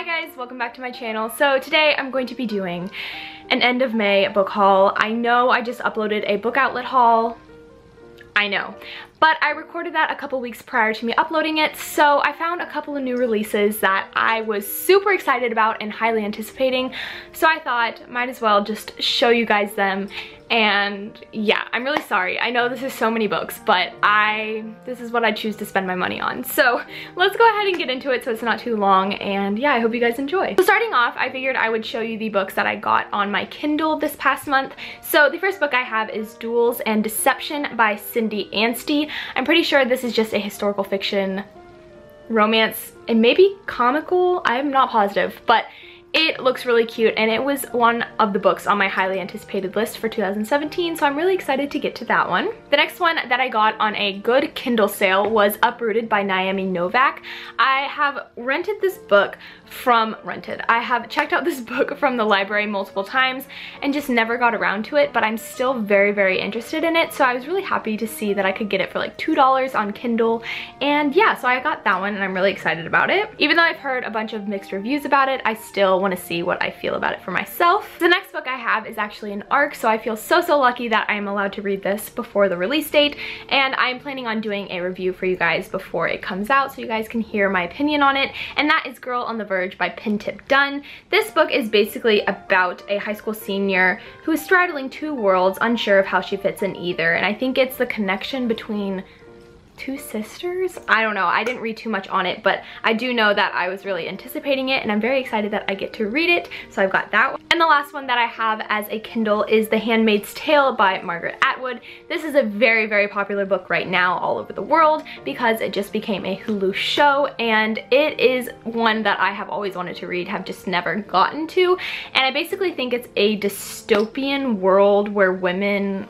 Hi guys, welcome back to my channel. So today I'm going to be doing an end of May book haul. I know I just uploaded a book outlet haul. I know, but I recorded that a couple weeks prior to me uploading it, so I found a couple of new releases that I was super excited about and highly anticipating, so I thought might as well just show you guys them. And yeah, I'm really sorry. I know this is so many books, but this is what I choose to spend my money on. So let's go ahead and get into it so it's not too long, and yeah, I hope you guys enjoy. So starting off, I figured I would show you the books that I got on my Kindle this past month. So the first book I have is Duels and Deception by Cindy Anstey. I'm pretty sure this is just a historical fiction romance and maybe comical. I'm not positive, but it looks really cute, and it was one of the books on my highly anticipated list for 2017, so I'm really excited to get to that one. The next one that I got on a good Kindle sale was Uprooted by Nyami Novack. I have rented this book I have checked out this book from the library multiple times and just never got around to it, but I'm still very, very interested in it, so I was really happy to see that I could get it for like $2 on Kindle, and yeah, so I got that one and I'm really excited about it. Even though I've heard a bunch of mixed reviews about it, I still want to see what I feel about it for myself. The next book I have is actually an ARC, so I feel so lucky that I'm allowed to read this before the release date, and I'm planning on doing a review for you guys before it comes out so you guys can hear my opinion on it, and that is Girl on the Verge by Pintip Dunn. This book is basically about a high school senior who is straddling two worlds, unsure of how she fits in either, and I think it's the connection between two sisters? I don't know, I didn't read too much on it, but I do know that I was really anticipating it, and I'm very excited that I get to read it, so I've got that one. And the last one that I have as a Kindle is The Handmaid's Tale by Margaret Atwood. This is a very, very popular book right now all over the world because it just became a Hulu show, and it is one that I have always wanted to read, have just never gotten to, and I basically think it's a dystopian world where women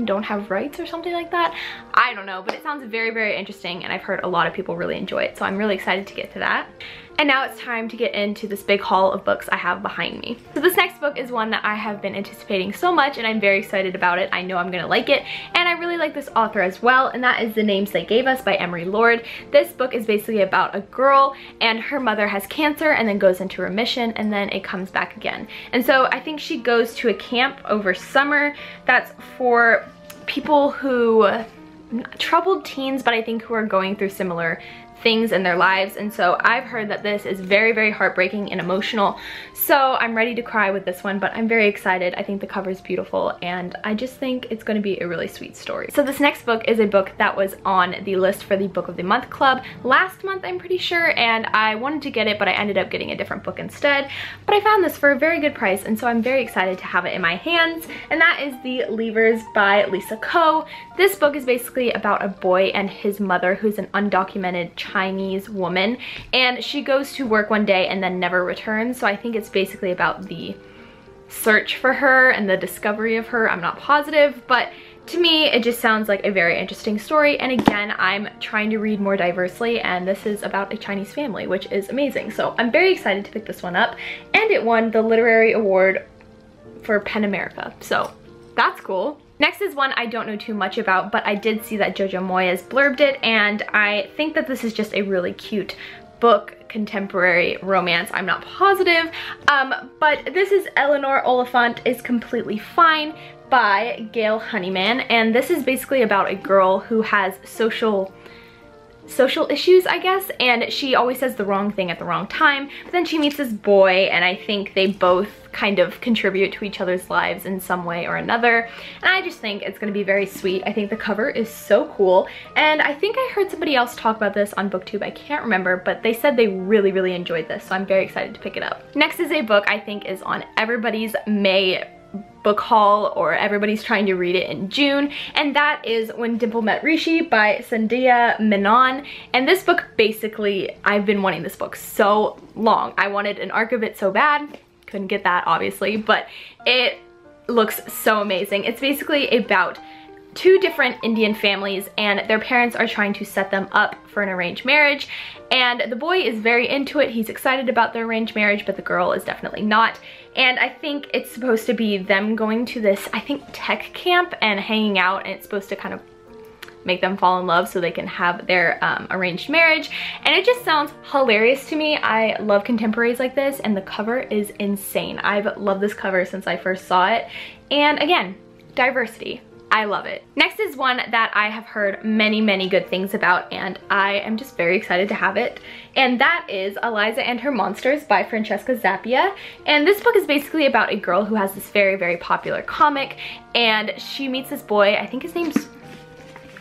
don't have rights or something like that. I don't know, but it sounds very, very interesting, and I've heard a lot of people really enjoy it, so I'm really excited to get to that. And now it's time to get into this big haul of books I have behind me. So this next book is one that I have been anticipating so much, and I'm very excited about it. I know I'm gonna like it, and I really like this author as well, and that is The Names They Gave Us by Emery. This book is basically about a girl, and her mother has cancer and then goes into remission, and then it comes back again. And so I think she goes to a camp over summer that's for people who, troubled teens, but I think who are going through similar things in their lives, and so I've heard that this is very, very heartbreaking and emotional, so I'm ready to cry with this one, but I'm very excited. I think the cover is beautiful, and I just think it's going to be a really sweet story. So this next book is a book that was on the list for the Book of the Month Club last month, I'm pretty sure, and I wanted to get it, but I ended up getting a different book instead, but I found this for a very good price, and so I'm very excited to have it in my hands, and that is The Leavers by Lisa Coe. This book is basically about a boy and his mother who's an undocumented Chinese woman, and she goes to work one day and then never returns, so I think it's basically about the search for her and the discovery of her. I'm not positive, but to me it just sounds like a very interesting story, and again, I'm trying to read more diversely, and this is about a Chinese family, which is amazing, so I'm very excited to pick this one up, and it won the literary award for PEN America, so that's cool. Next is one I don't know too much about, but I did see that Jojo Moyes blurbed it, and I think that this is just a really cute book, contemporary romance. I'm not positive, but this is Eleanor Oliphant is Completely Fine by Gail Honeyman, and this is basically about a girl who has social issues, I guess, and she always says the wrong thing at the wrong time, but then she meets this boy, and I think they both kind of contribute to each other's lives in some way or another, and I just think it's going to be very sweet. I think the cover is so cool, and I think I heard somebody else talk about this on BookTube, I can't remember, but they said they really, really enjoyed this, so I'm very excited to pick it up. Next is a book I think is on everybody's May book haul, or everybody's trying to read it in June, and that is When Dimple Met Rishi by Sandhya Menon. And this book, basically, I've been wanting this book so long. I wanted an arc of it so bad, couldn't get that obviously, but it looks so amazing. It's basically about two different Indian families, and their parents are trying to set them up for an arranged marriage, and the boy is very into it. He's excited about their arranged marriage, but the girl is definitely not. And I think it's supposed to be them going to this, I think, tech camp and hanging out, and it's supposed to kind of make them fall in love so they can have their arranged marriage. And it just sounds hilarious to me. I love contemporaries like this, and the cover is insane. I've loved this cover since I first saw it. And again, diversity. I love it. Next is one that I have heard many, many good things about, and I am just very excited to have it. And that is Eliza and Her Monsters by Francesca Sepia. And this book is basically about a girl who has this very, very popular comic, and she meets this boy, I think his name's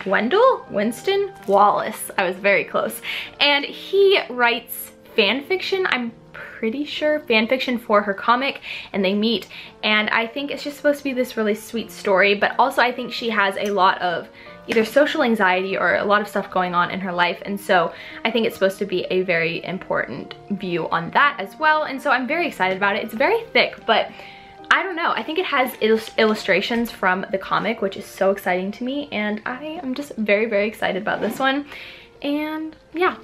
Winston Wallace. I was very close. And he writes fan fiction, I'm pretty sure, fan fiction for her comic, and they meet, and I think it's just supposed to be this really sweet story, but also I think she has a lot of either social anxiety or a lot of stuff going on in her life, and so I think it's supposed to be a very important view on that as well, and so I'm very excited about it. It's very thick, but I don't know, I think it has illustrations from the comic, which is so exciting to me, and I am just very, very excited about this one. And yeah,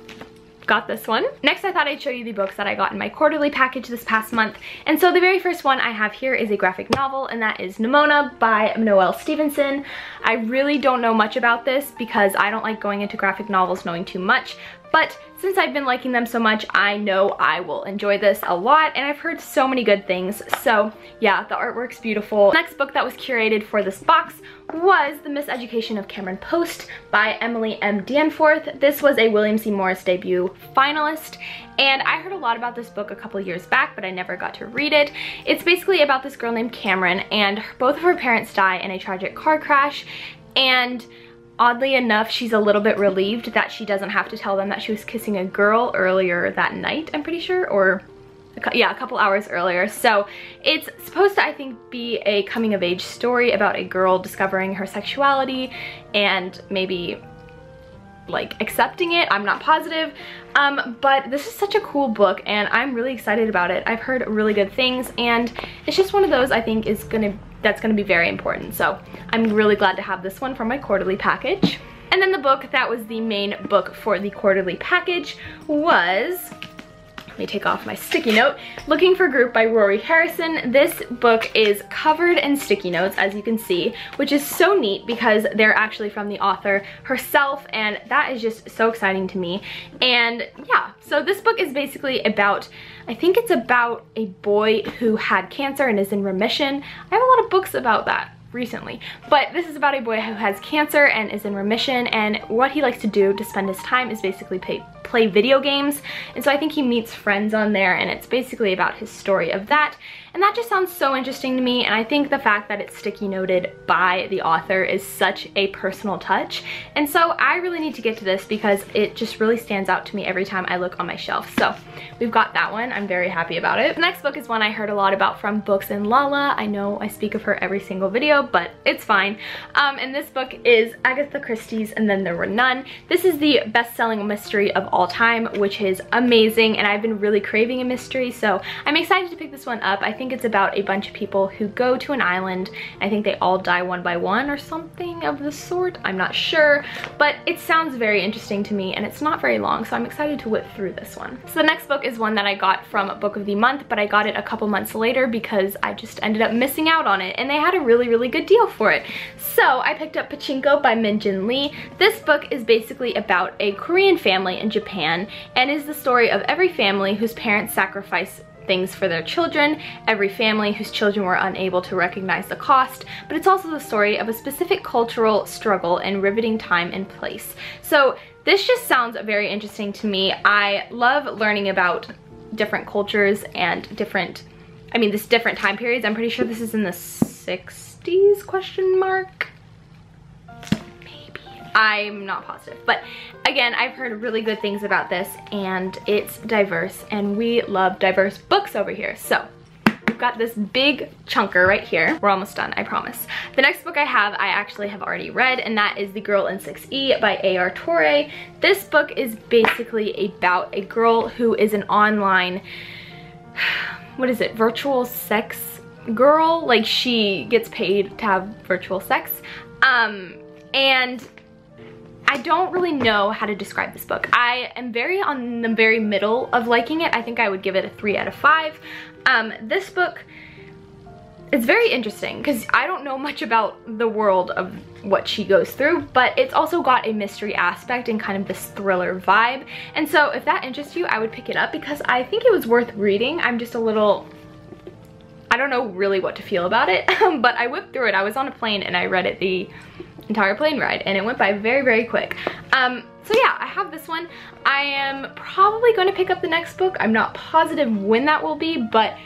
got this one. Next, I thought I'd show you the books that I got in my quarterly package this past month. And so the very first one I have here is a graphic novel, and that is Nimona by Noelle Stevenson. I really don't know much about this because I don't like going into graphic novels knowing too much, but since I've been liking them so much, I know I will enjoy this a lot, and I've heard so many good things. So yeah, the artwork's beautiful. Next book that was curated for this box was The Miseducation of Cameron Post by Emily M. Danforth. This was a William C. Morris debut finalist, and I heard a lot about this book a couple years back, but I never got to read it. It's basically about this girl named Cameron, and both of her parents die in a tragic car crash, and oddly enough, she's a little bit relieved that she doesn't have to tell them that she was kissing a girl earlier that night, I'm pretty sure, or yeah, a couple hours earlier. So it's supposed to, I think, be a coming of age story about a girl discovering her sexuality and maybe like accepting it. I'm not positive, but this is such a cool book and I'm really excited about it. I've heard really good things, and it's just one of those I think that's gonna be very important. So I'm really glad to have this one from my quarterly package. And then the book that was the main book for the quarterly package was, let me take off my sticky note, Looking for Group by Rory Harrison. This book is covered in sticky notes, as you can see, which is so neat because they're actually from the author herself, and that is just so exciting to me. And yeah, so this book is basically about, I think it's about a boy who had cancer and is in remission. I have a lot of books about that recently, but this is about a boy who has cancer and is in remission, and what he likes to do to spend his time is basically play video games. And so I think he meets friends on there, and it's basically about his story of that. And that just sounds so interesting to me, and I think the fact that it's sticky noted by the author is such a personal touch. And so I really need to get to this because it just really stands out to me every time I look on my shelf. So we've got that one. I'm very happy about it. The next book is one I heard a lot about from Books and Lala. I know I speak of her every single video, but it's fine. And this book is Agatha Christie's And Then There Were None. This is the best-selling mystery of all time, which is amazing, and I've been really craving a mystery, so I'm excited to pick this one up. I think it's about a bunch of people who go to an island. I think they all die one by one or something of the sort. I'm not sure, but it sounds very interesting to me, and it's not very long, so I'm excited to whip through this one. So the next book is one that I got from Book of the Month, but I got it a couple months later because I just ended up missing out on it, and they had a really, really good deal for it. So I picked up Pachinko by Min Jin Lee. This book is basically about a Korean family in Japan, and is the story of every family whose parents sacrifice things for their children, every family whose children were unable to recognize the cost, but it's also the story of a specific cultural struggle and riveting time and place. So this just sounds very interesting to me. I love learning about different cultures and different time periods. I'm pretty sure this is in the 60s, question mark? I'm not positive, but again, I've heard really good things about this, and it's diverse, and we love diverse books over here. So we've got this big chunker right here. We're almost done, I promise. The next book I actually have already read, and that is The Girl in 6E by A.R. Torre. This book is basically about a girl who is an online, what is it, virtual sex girl? Like, she gets paid to have virtual sex. And I don't really know how to describe this book. I am on the very middle of liking it. I think I would give it a 3 out of 5. This book, it's very interesting because I don't know much about the world of what she goes through, but it's also got a mystery aspect and kind of this thriller vibe. And so if that interests you, I would pick it up because I think it was worth reading. I'm just a little, I don't know really what to feel about it, but I whipped through it. I was on a plane and I read it the entire plane ride and it went by very, very quick. So yeah, I have this one. I am probably going to pick up the next book. I'm not positive when that will be, but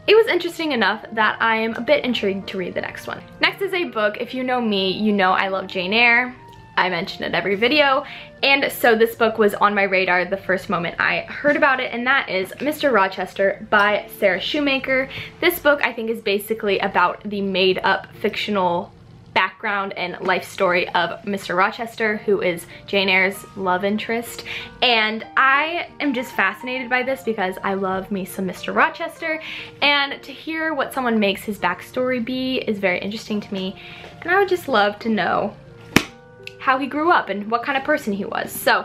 it was interesting enough that I am a bit intrigued to read the next one. Next is a book. If you know me, you know I love Jane Eyre. I mention it every video, and so this book was on my radar the first moment I heard about it, and that is Mr. Rochester by Sara Shoemaker. This book I think is basically about the made-up fictional background and life story of Mr. Rochester, who is Jane Eyre's love interest, and I am just fascinated by this because I love me some Mr. Rochester, and to hear what someone makes his backstory be is very interesting to me, and I would just love to know how he grew up and what kind of person he was. So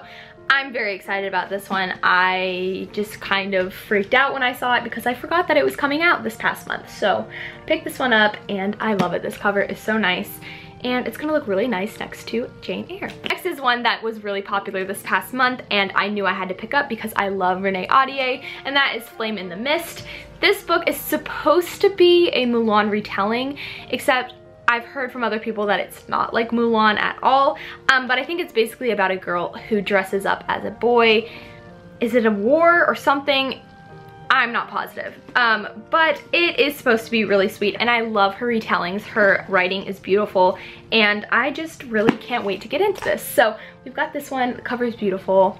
I'm very excited about this one. I just kind of freaked out when I saw it because I forgot that it was coming out this past month. So I picked this one up and I love it. This cover is so nice and it's gonna look really nice next to Jane Eyre. Next is one that was really popular this past month and I knew I had to pick up because I love Renee Ahdieh, and that is Flame in the Mist. This book is supposed to be a Mulan retelling, except I've heard from other people that it's not like Mulan at all, but I think it's basically about a girl who dresses up as a boy. Is it a war or something? I'm not positive, but it is supposed to be really sweet, and I love her retellings. Her writing is beautiful, and I just really can't wait to get into this. So we've got this one. The cover is beautiful.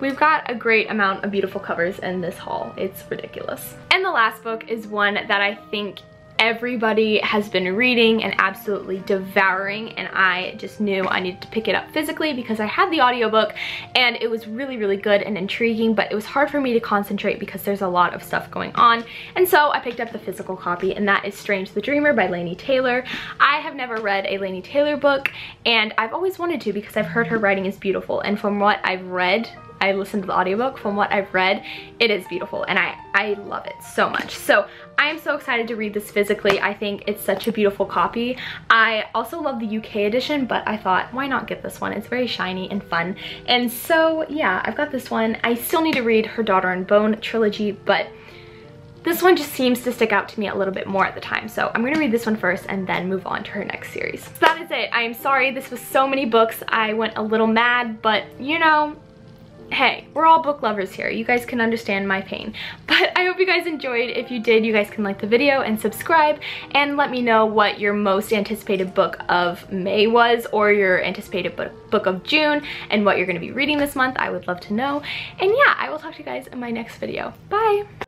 We've got a great amount of beautiful covers in this haul. It's ridiculous. And the last book is one that I think everybody has been reading and absolutely devouring, and I just knew I needed to pick it up physically because I had the audiobook and it was really, really good and intriguing, but it was hard for me to concentrate because there's a lot of stuff going on, and so I picked up the physical copy, and that is Strange the Dreamer by Laini Taylor. I have never read a Laini Taylor book, and I've always wanted to because I've heard her writing is beautiful, and from what I've read, I listened to the audiobook, from what I've read, it is beautiful, and I love it so much. So I am so excited to read this physically. I think it's such a beautiful copy. I also love the UK edition, but I thought, why not get this one? It's very shiny and fun. And so yeah, I've got this one. I still need to read her Daughter and Bone trilogy, but this one just seems to stick out to me a little bit more at the time. So I'm gonna read this one first and then move on to her next series. So that is it. I am sorry this was so many books. I went a little mad, but you know, hey, we're all book lovers here. You guys can understand my pain. But I hope you guys enjoyed. If you did, you guys can like the video and subscribe and let me know what your most anticipated book of May was, or your anticipated book of June, and what you're going to be reading this month. I would love to know. And yeah, I will talk to you guys in my next video. Bye!